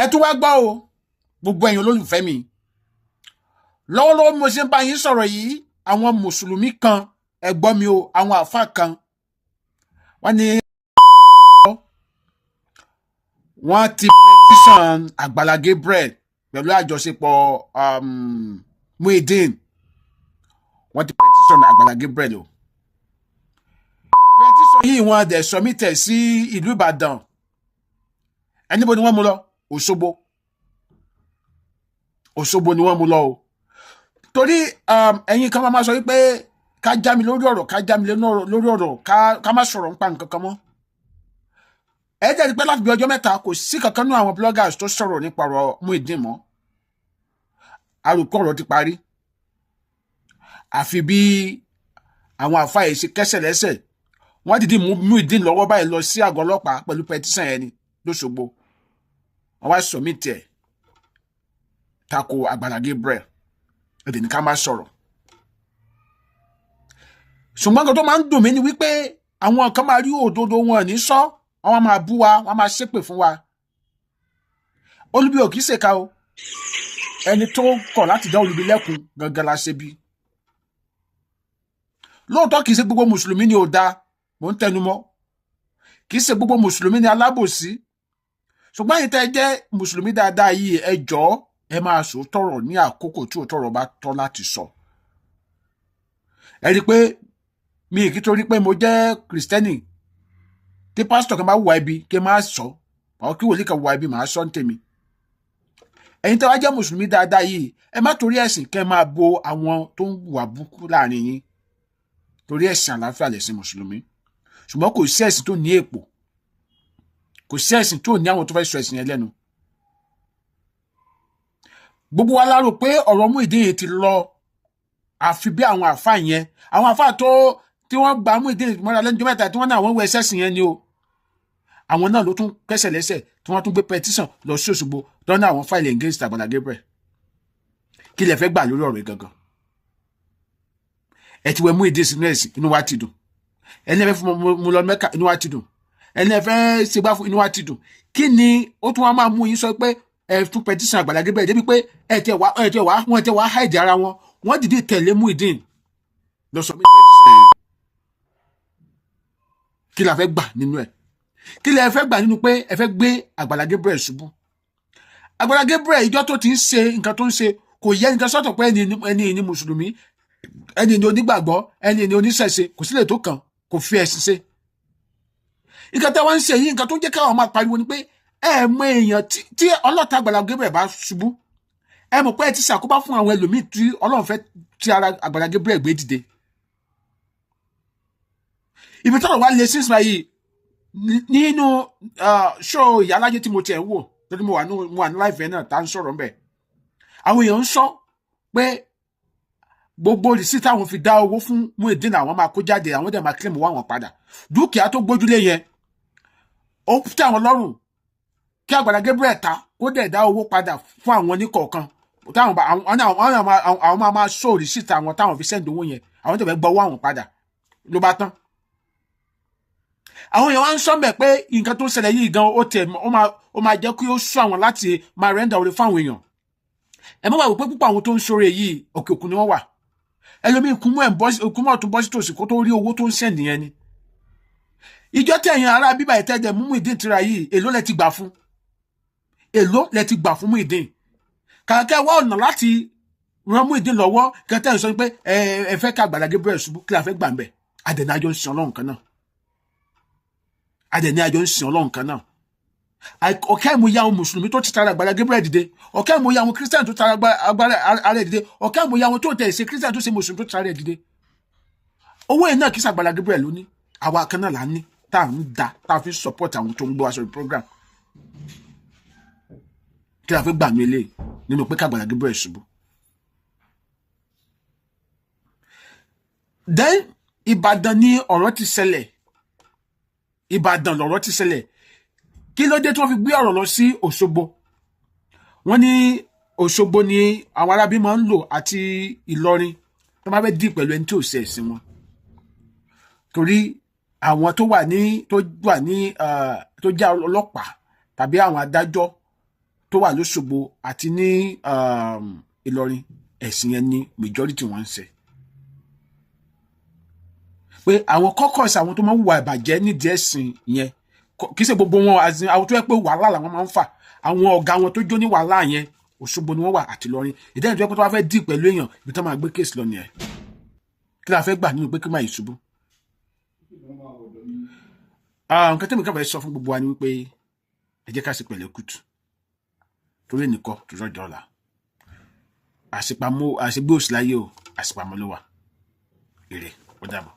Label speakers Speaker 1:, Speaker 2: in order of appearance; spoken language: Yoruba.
Speaker 1: ẹ tún wá gbọ́ o gbogbo ẹ̀yin olólùfẹ́ mi lọ́wọ́lọ́wọ́ mo ṣe ń bá yín sọ̀rọ̀ yìí àwọn mùsùlùmí kan ẹ gbọ́ mi o àwọn àfáà kan wọ́n ní wọ́n ti petition Àgbàlá Gabriel pẹ̀lú àjọṣepọ̀ Muyideen wọ́n ti petition Àgbàlá Gabriel o petition yìí wọ́n dẹ̀ submit sí ìlú Ìbàdàn ẹnibó ni wọ́n mú lọ Òṣogbo ni wọ́n mú lọ o torí ẹ̀yin kan máa sọ wípé ká já mi lórí ọ̀rọ̀ lórí ọ̀rọ̀ ká má sọ̀rọ̀ nípa nǹkan kan mọ́ ẹ jẹ́ pé láti bí ọjọ́ mẹ́ta kò sí kankan nínú àwọn bloggers tó sọ̀rọ̀ nípa ọ̀rọ̀ Muyideen mọ́ àròkọ ọ̀rọ̀ ti parí àfi bí àwọn àfáà yìí ṣe kẹ́sẹ̀ lẹ́sẹ̀ wọ́n dìde mú Muyideen lọ́wọ́ báyìí lọ sí àgọ́ ọlọ́pàá pẹ̀lú petition ẹni lóṣogbo wọ́n wá submit ẹ̀ tako Àgbàlá Gabriel èdè ní ká má sọ̀rọ̀ ṣùgbọ́n kan tó máa ń dùn mí ni wípé àwọn kan máa rí òdodo wọn ní sọ wọ́n máa bú wa wọ́n máa ṣépè fún wa Olubi ò kìí ṣèkà o ẹni tó kọ̀ láti dá Olubi lẹ́kun gangan la ṣe bí lóòótọ́ kìí ṣe gbogbo mùsùlùmí ni ò dáa mò ń tẹnu mọ́ kìí ṣe gbogbo mùsùlùmí ni alábòsí ṣùgbọ́n èyí tẹ́ jẹ́ mùsùlùmí dáadáa yìí ẹ jọ̀ọ́ ẹ máa sọ tọ̀rọ̀ ní àkókò tí òtọ̀rọ̀ bá tọ́ láti sọ ẹ rí i pé mi kì í torí pé mo jẹ́ kìrìsìtẹ́nì tí pásítọ̀ kan bá wà ibi kí n máa sọ àwọn kí wòlíì kan wà ibi màá sọ ń tèmi ẹ̀yin tí wàá jẹ́ mùsùlùmí dáadáa yìí ẹ má torí ẹ̀sìn kẹ́ máa bo àwọn tó ń wà búkú láàrin yín torí ẹ̀sìn àlàáfíà lẹ̀sìn mùsùlùmí ṣùgbọ́n kò sí ẹ̀sìn tó ní èpò kò sí ẹ̀sìn tó ní àwọn tó fẹ́ sọ ẹ̀sìn yẹn lẹ́nu gbogbo wa lárò pé ọ̀rọ̀ Muyideen yìí ti lọ àfi bí àwọn àfáà yẹn àwọn àfáà tó tí wọ́n gba Muyideen mọ́ra lẹ́nu mẹ́ta tí wọ́n náà wọ́n wọ ẹ̀sìn yẹn ni o àwọn náà ló tún kẹ́sẹ̀ lẹ́sẹ̀ tí wọ́n tún gbé petition lọ sí Òṣogbo lọ́nà àwọn fáìlì against Àgbàlá Gabriel kí lẹ fẹ́ gbà lórí ọ̀rọ̀ gangan ẹ ti wẹ Muyideen sínú ẹ̀sìn inú wa ti dùn ẹni ẹ fẹ́ fún mo lọ Mẹ́kà inú wa ti dùn ẹni ẹ fẹ́ ṣègbà fún inú wa ti dùn kí ni ó tún wá máa mú yín sọ pé ẹ tún petition Àgbàlá Gabriel débi pé ẹ tẹ wá hide ara wọn wọ́n dìde tẹ̀lé Muyideen lọ sọ mí petition yẹn kí la fẹ́ gbà nínú ẹ̀ kí lẹ fẹ́ gbà nínú pé ẹ fẹ́ gbé Àgbàlá Gabriel ṣubú Àgbàlá Gabriel ìjọ tó ti ń ṣe nǹkan tó ń ṣe kò yẹ nǹkan sọ́tọ̀ pé ẹni ní mùsùlùmí ẹni ní onígbàgbọ́ ẹni ní oníṣẹ̀ṣe kò sílẹ̀ tó kàn kò fi ẹ̀sìn ṣe nǹkan tí wọ́n ń ṣe yìí nǹkan tó ń jẹ́ káwọn máa pariwo ni pé ẹ mọ èèyàn tí ọlọ́ta Àgbàlá Gabriel bá ṣubú ẹ mọ̀ pé ẹ ti ṣàkóbá fún àwọn ẹlòmíì tí Ọlọ́run fẹ́ ti ara Àgbàlá Gabriel gbé dìde ibi tọ́rọ̀ wá lè sísìn báyìí nínú ṣó ìyálájé tí mo tiẹ̀ ń wò torí mo wà ní láìfẹ́ náà tá ń sọ̀rọ̀ ńbẹ̀ àwọn èèyàn ń sọ pé gbogbo rìsíìtì àwọn fi dá owó fún Muyideen àwọn máa kó jáde àwọn dẹ̀ máa kílèmù wá wọn padà dúkìá tó gbójúlé yẹn ó tẹ́ àwọn lọ́rùn kí Àgbàlá Gabriel ta kó dẹ̀ dá owó padà fún àwọn oníkọ̀ọ̀kan àwọn máa ṣó rìsíìtì àwọn táwọn fi sẹ́ǹdì owó yẹn àwọn dẹ̀ fẹ́ gbọ́ owó àwọn padà ló bá tán àwọn èèyàn wá ń sọ mẹ́ pé nǹkan tó ń ṣẹlẹ̀ yìí gan ó máa jẹ́ kí ó sọ àwọn láti máa rẹ́ńdà orí fáwọn èèyàn ẹ má wà pé púpọ̀ àwọn tó ń ṣoore yìí òkè òkun ni wọ́n wà ẹlòmíì kúmọ̀ tó bọ́ sí tòsí kó tó rí owó tó ń sẹ́ǹdì yẹn ni ìjọ tẹ̀yìn ará bíbá ìtẹ́jẹ̀ mú Muyideen tira yìí èló lẹ ti gbà fún Muyideen kàkẹ́ wá ọ̀nà láti ran Muyideen lọ́wọ́ kẹtẹ́ sọ pé ẹ fẹ́ ká Àgbàlá Gabriel ṣubú kí la fẹ́ gbà ń bẹ̀ adẹ̀nájọ́ ń sin Ọlọ́run kan náà adẹ̀ní àjọ ń sin Ọlọ́run kan náà ọ̀kẹ́ ìmúyẹ àwọn mùsùlùmí tó ti tara Àgbàlá Gabriel dìde ọ̀kẹ́ ìmúyẹ àwọn kírísítẹ̀n tó tara ààrẹ dìde ọ̀kẹ́ ìmúyẹ àwọn tó tẹ̀ ṣe kírísítẹ̀n tó ṣe mùsùlùmí tó tara rẹ̀ dìde owó yẹn náà kí sàgbàlá Gabriel ló ní àwa kan náà là ń ní tá à ń da tá a fi support àwọn tó ń gbọ́ aṣọ program kí la fi gbà mí eléyìí nínú pé k'Àgbàlá Gabriel ṣubú. Then Ìbàdàn ni ọ̀rọ̀ ti ṣẹlẹ̀ Ìbàdàn lọ̀rọ̀ ti ṣẹlẹ̀ kí ló dé tí wọ́n fi gbé ọ̀rọ̀ lọ sí Òṣogbo wọ́n ní Òṣogbo ni àwọn arábí máa ń lò àti Ìlọrin tó máa fẹ́ dì pẹ̀lú ẹni tí ò ṣe ẹ̀sìn wọn torí àwọn tó jẹ́ ọlọ́pàá tàbí àwọn adájọ́ tó wà lóṣogbo àti ní Ìlọrin ẹ̀sìn yẹn ni majority wọn ń ṣe. Pé àwọn kọ́kọ́sì àwọn tó máa ń wà ìbàjẹ́ nídìí ẹ̀sìn yẹn kì í ṣe gbogbo wọn àwọn tó yẹ pé wàhálà làwọn máa ń fà àwọn ọ̀gá wọn tó jó ní wàhálà yẹn Òṣogbo ni wọ́n wà àti Ìlọrin ìdẹ́yìn tó yẹ pé tó wá fẹ́ dì pẹ̀lú èèyàn ibi tó máa gbé kéèsì lọ nìyẹn kí la fẹ́ gbà nínú pé kí máa yìí ṣubú. Nǹkan tẹ́mi káfẹ́ sọ fún gbogbo wa ni wípé ẹ jẹ́ ká ṣe pẹ̀lẹ́ kùtù torí ẹnìkan tó rọ́jọ́ ọ̀la àṣegbé òsì láyé o àṣepamọ́ ló wà èrè ó dàbọ̀.